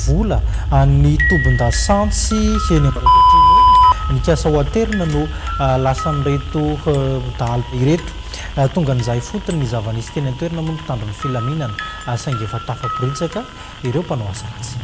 vola ny tobin-dasantsy eny nikasa ho aterina no lasa nyreto dala ireto tonga n'izay fotony ny zavanisy teny antoerina moa mpitandro ny filaminana saingy efa tafaporitsaka ireo mpanao asatsy.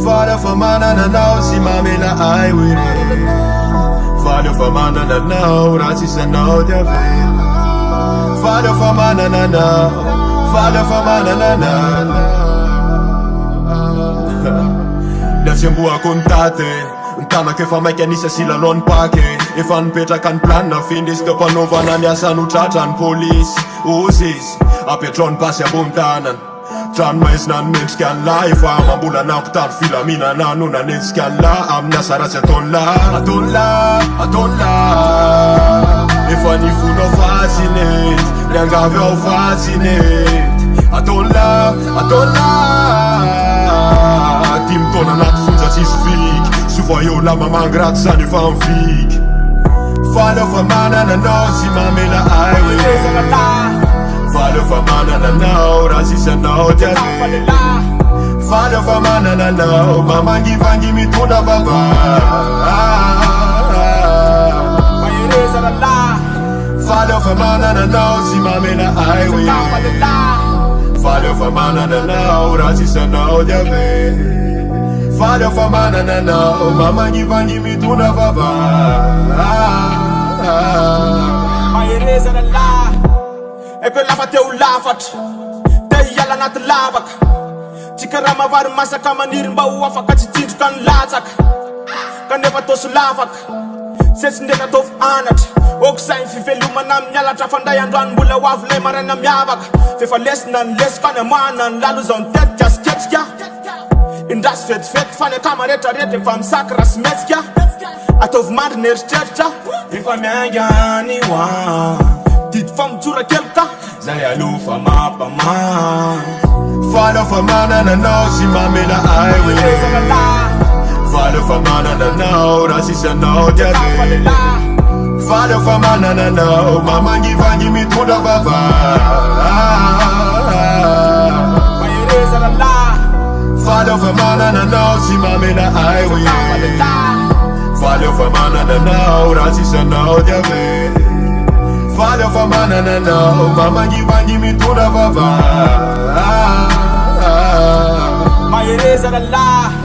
Fala fa manana nao sy mamela ay wire Fala fa manana nao raha tsisy anao dia vela Fala fa manana nao Fala fa manana nao Nafiamboako ny tate Ntanako efa maika anisa silalao ny pake Efa nipetraka ny planina findisy teo mpanaovana ny asa notratra ny polisy Ozy izy apetrao ny basy ambony tanana Trano maizina ny mendrika an'la Efa mambola nako tary filaminana no nanenjika an'la Amin'ny asa ratsy ataony la Ataony la Efa nifonao fasinety Niangavy ao fasinety Ataony la Dimy taona anaty fonja tsisy viky Sova eo la mamangraty zany efa miviky Fala fa manana anao sy mamela ay Fala fa manana anao raha sisy anao dia vela Fala fa manana anao mamangivangy mitondra vava Fala fa manana anao sy mamela ay Fala fa manana anao raha sisy anao dia vela Fala fa manana anao mamangivangy mitondra vava E quella fa teo lafatra Te hiala anaty lavaka Tsy karaha mavary masaka maniry mba ho afaka tsy tsindroka ny latsaka Kanefa tosy lafaka Setsy ndreka ataovy anatra Oko sainy fivelomana amin'ny alatra Fandray androany mbola ho avy lay maraina miavaka Fefa lesina ny lesiko any amana Ny lalo zao ny tetika sy ketrika Indrasy vetivety fa ny akama rehetrarehetra Efa misaka raha sy metsika Ataovy mandry ny eritreritra Efa miainga any hoan Dito fa mitsora keloka Zay alofa mapama Fala fa manana anao sy mamela ay Fala fa manana anao raha sisy anao dia vela Fala fa manana anao mamangivangy mitondra vava Fala fa manana anao sy mamela ay Fala fa manana anao raha sisy anao dia vela Fala fa manana anao mamangivangy mitondra vava Mahereza lalahy